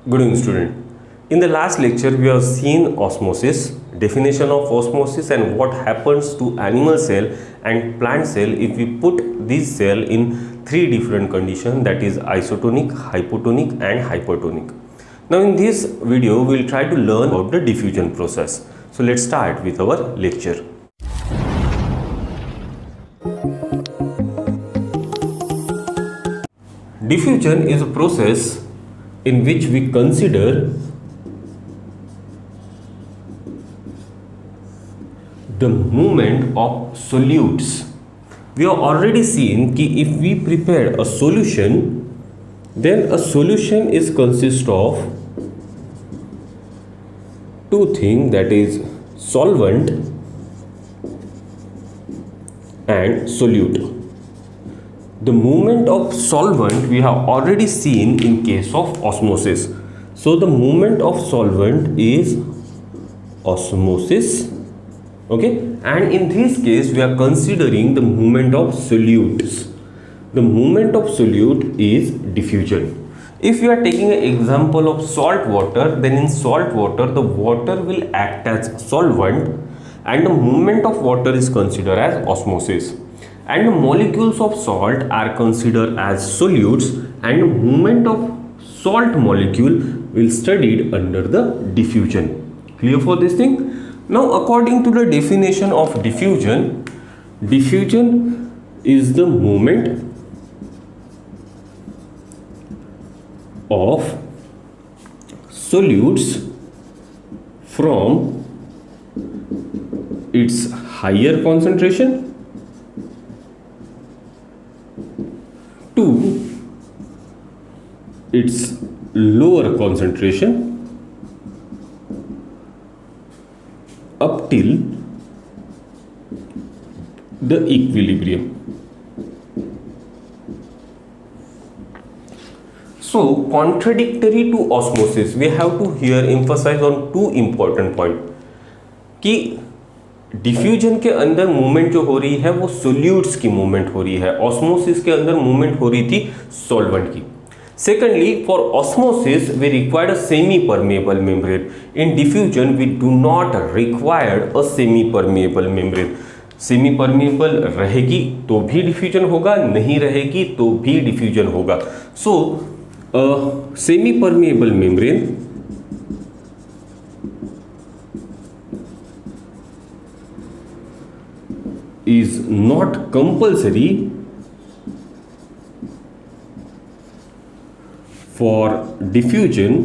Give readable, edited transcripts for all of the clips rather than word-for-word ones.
Good evening, student. In the last lecture, we have seen osmosis, definition of osmosis, and what happens to animal cell and plant cell if we put this cell in three different conditions, that is isotonic, hypotonic, and hypertonic. Now, in this video, we will try to learn about the diffusion process. So, let's start with our lecture. Diffusion is a process in which we consider the movement of solutes. We have already seen that if we prepare a solution, then a solution is consist of two things, that is solvent and solute. The movement of solvent we have already seen in case of osmosis. So the movement of solvent is osmosis, okay, and in this case we are considering the movement of solutes. The movement of solute is diffusion. If you are taking an example of salt water, then in salt water the water will act as solvent and the movement of water is considered as osmosis. And the molecules of salt are considered as solutes and the movement of salt molecule will studied under the diffusion. Clear for this thing? Now, according to the definition of diffusion, diffusion is the movement of solutes from its higher concentration to its lower concentration up till the equilibrium. So, contradictory to osmosis, we have to here emphasize on two important points कि diffusion के अंदर movement जो हो रही है वो solutes की movement हो रही है, ऑस्मोसिस के अंदर मूवमेंट हो रही थी सॉल्वेंट की. Secondly, for osmosis we required a semi permeable membrane. In diffusion we do not required a semi permeable membrane. Semi permeable रहेगी तो भी डिफ्यूजन होगा, नहीं रहेगी तो भी डिफ्यूजन होगा. So semi permeable membrane is not compulsory for diffusion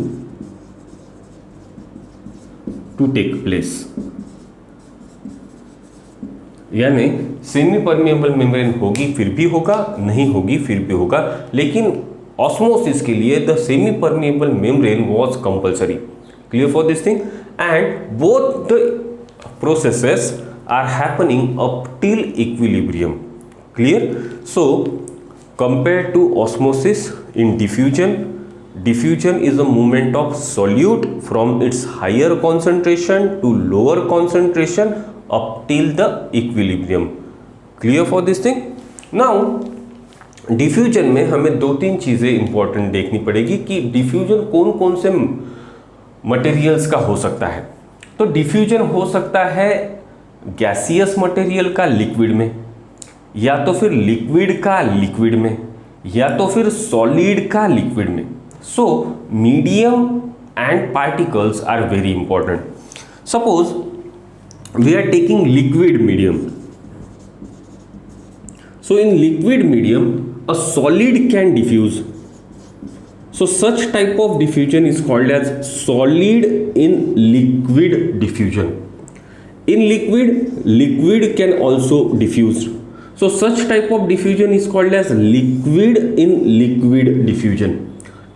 to take place. यानी सेमी परमेएबल मेम्ब्रेन होगी फिर भी होगा, नहीं होगी फिर भी होगा, लेकिन ऑस्मोसिस के लिए the semi permeable membrane was compulsory. Clear for this thing? And both the processes are happening up till equilibrium. Clear? So, compared to osmosis, in diffusion, diffusion is a movement of solute from its higher concentration to lower concentration up till the equilibrium. Clear for this thing? Now, diffusion में हमें दो तीन चीज़ें important देखनी पड़ेगी कि diffusion कौन कौन से materials का हो सकता है. तो diffusion हो सकता है गैसियस मटेरियल का लिक्विड में, या तो फिर लिक्विड का लिक्विड में, या तो फिर सॉलिड का लिक्विड में. So medium and particles are very important. Suppose we are taking liquid medium. So in liquid medium a solid can diffuse. So such type of diffusion is called as solid in liquid diffusion. In liquid, liquid can also diffuse. So such type of diffusion is called as liquid in liquid diffusion.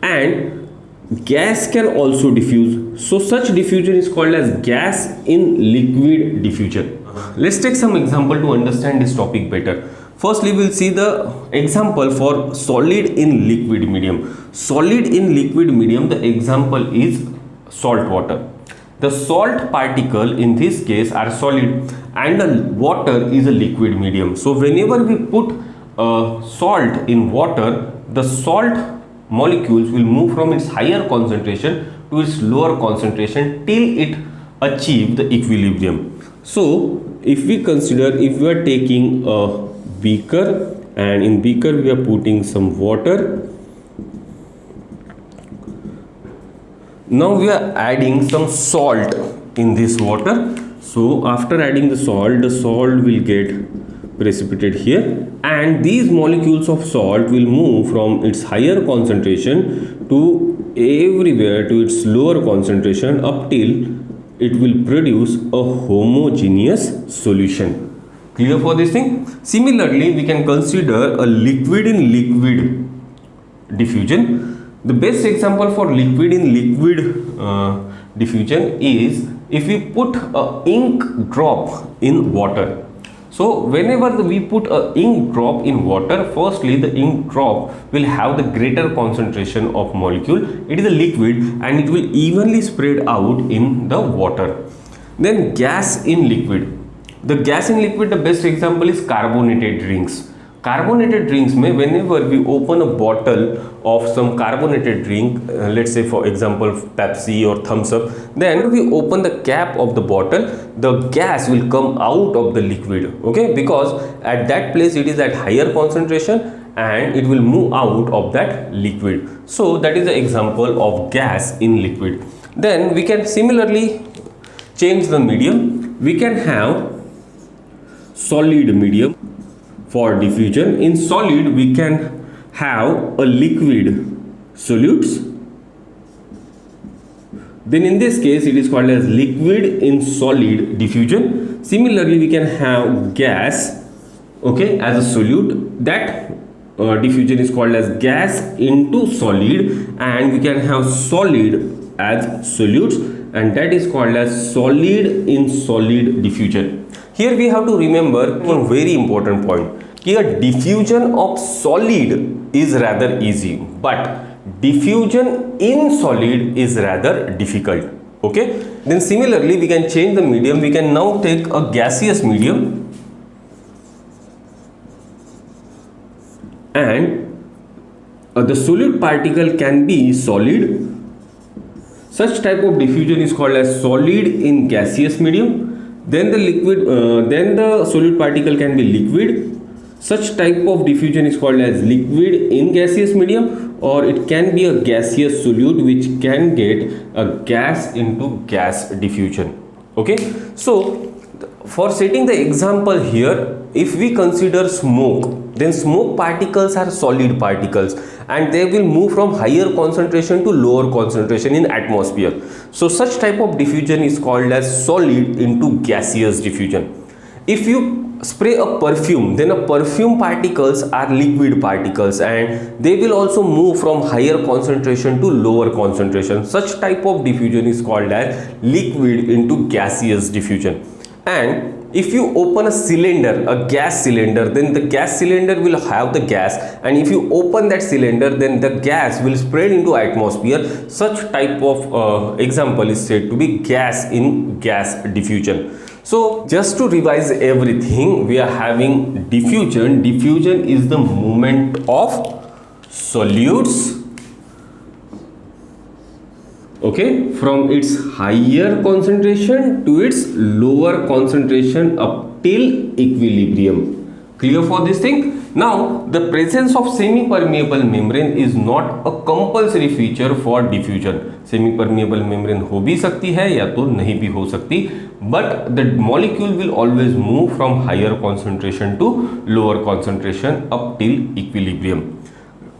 And gas can also diffuse. So such diffusion is called as gas in liquid diffusion. Let's take some example to understand this topic better. Firstly, we'll see the example for solid in liquid medium. Solid in liquid medium, the example is salt water. The salt particle in this case are solid and the water is a liquid medium. So whenever we put salt in water, the salt molecules will move from its higher concentration to its lower concentration till it achieve the equilibrium. So if we consider, if we are taking a beaker and in beaker we are putting some water, now we are adding some salt in this water. So after adding the salt will get precipitated here, and these molecules of salt will move from its higher concentration to everywhere to its lower concentration up till it will produce a homogeneous solution. Clear for this thing? Similarly, we can consider a liquid in liquid diffusion. The best example for liquid in liquid diffusion is if we put a ink drop in water. So whenever we put a ink drop in water, firstly the ink drop will have the greater concentration of molecule. It is a liquid and it will evenly spread out in the water. Then gas in liquid. The gas in liquid, the best example is carbonated drinks. Carbonated drinks में whenever we open a bottle of some carbonated drink, let's say for example Pepsi or Thumbs Up, then we open the cap of the bottle, the gas will come out of the liquid, okay, because at that place it is at higher concentration and it will move out of that liquid. So that is the example of gas in liquid. Then we can similarly change the medium. We can have solid medium for diffusion. In solid we can have a liquid solutes, then in this case it is called as liquid in solid diffusion. Similarly we can have gas, okay, as a solute. That diffusion is called as gas into solid, and we can have solid as solutes, and that is called as solid in solid diffusion. Here we have to remember one very important point. Here diffusion of solid is rather easy, but diffusion in solid is rather difficult, okay. Then similarly we can change the medium. We can now take a gaseous medium and the solute particle can be solid. Such type of diffusion is called as solid in gaseous medium. Then the liquid, then the solute particle can be liquid. Such type of diffusion is called as liquid in gaseous medium, or it can be a gaseous solute which can get a gas into gas diffusion, okay. So for setting the example here, if we consider smoke, then smoke particles are solid particles and they will move from higher concentration to lower concentration in atmosphere. So such type of diffusion is called as solid into gaseous diffusion. If you spray a perfume, then a perfume particles are liquid particles and they will also move from higher concentration to lower concentration. Such type of diffusion is called as liquid into gaseous diffusion. And if you open a cylinder, a gas cylinder, then the gas cylinder will have the gas, and if you open that cylinder, then the gas will spread into atmosphere. Such type of example is said to be gas in gas diffusion. So just to revise everything, we are having diffusion. Diffusion is the movement of solutes, okay, from its higher concentration to its lower concentration up till equilibrium. Clear for this thing? Now the presence of semi-permeable membrane is not a compulsory feature for diffusion. Semi-permeable membrane हो भी सकती है या तो नहीं भी हो सकती, but the molecule will always move from higher concentration to lower concentration up till equilibrium.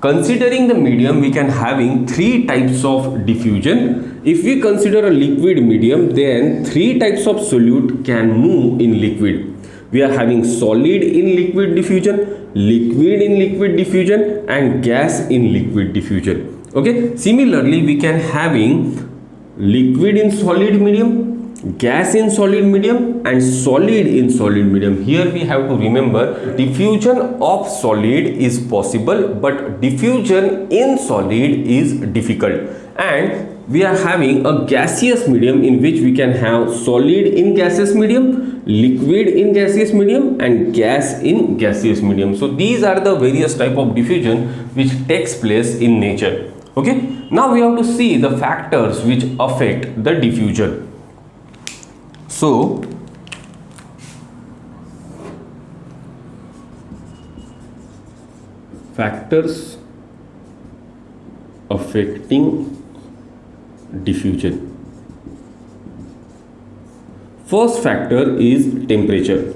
Considering the medium, we can having three types of diffusion. If we consider a liquid medium, then three types of solute can move in liquid. We are having solid in liquid diffusion, liquid in liquid diffusion, and gas in liquid diffusion. Okay. Similarly, we can having liquid in solid medium, gas in solid medium, and solid in solid medium. Here we have to remember diffusion of solid is possible, but diffusion in solid is difficult. And we are having a gaseous medium in which we can have solid in gaseous medium, liquid in gaseous medium, and gas in gaseous medium. So these are the various type of diffusion which takes place in nature. Okay, now we have to see the factors which affect the diffusion. So factors affecting diffusion. First factor is temperature.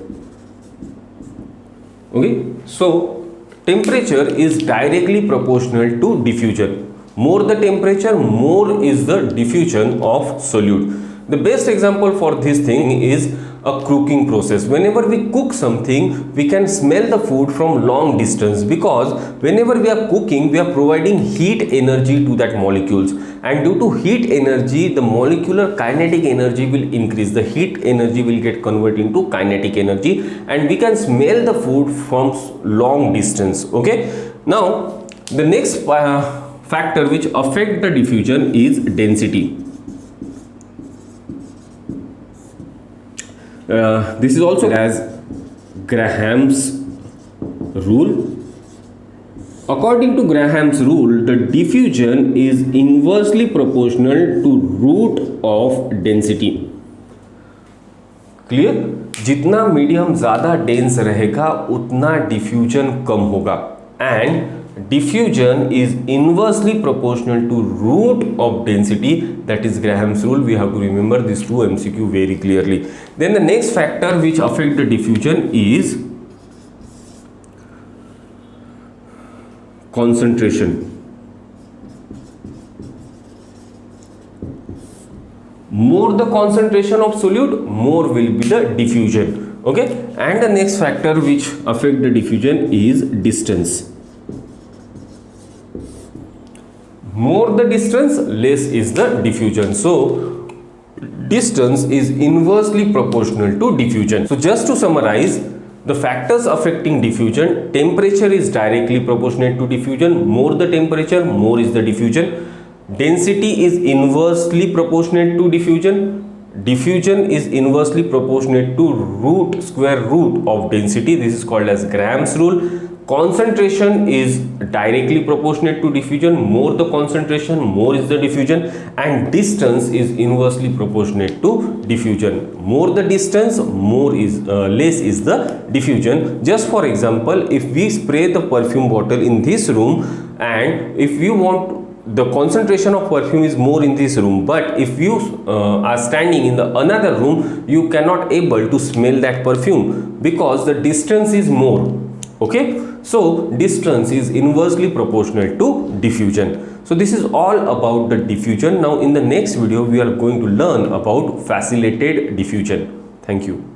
Okay, so temperature is directly proportional to diffusion. More the temperature, more is the diffusion of solute. The best example for this thing is a cooking process. Whenever we cook something, we can smell the food from long distance, because whenever we are cooking, we are providing heat energy to that molecules, and due to heat energy, the molecular kinetic energy will increase. The heat energy will get converted into kinetic energy, and we can smell the food from long distance. Okay, now the next factor which affect the diffusion is density. This is also as Graham's rule. According to Graham's rule, the diffusion is inversely proportional to root of density. Clear? जितना medium ज़्यादा dense रहेगा उतना diffusion कम होगा, and diffusion is inversely proportional to root of density. That is Graham's rule. We have to remember these two MCQ very clearly. Then the next factor which affect the diffusion is concentration. More the concentration of solute, more will be the diffusion. Okay, and the next factor which affect the diffusion is distance. More the distance, less is the diffusion. So distance is inversely proportional to diffusion. So just to summarize, the factors affecting diffusion: temperature is directly proportional to diffusion. More the temperature, more is the diffusion. Density is inversely proportional to diffusion. Diffusion is inversely proportional to square root of density. This is called as Graham's rule. Concentration is directly proportionate to diffusion. More the concentration, more is the diffusion, and distance is inversely proportionate to diffusion. More the distance, less is the diffusion. Just for example, if we spray the perfume bottle in this room, and if you want, the concentration of perfume is more in this room, but if you are standing in the another room, you cannot able to smell that perfume because the distance is more. Okay, so distance is inversely proportional to diffusion. So this is all about the diffusion. Now in the next video we are going to learn about facellated diffusion. Thank you.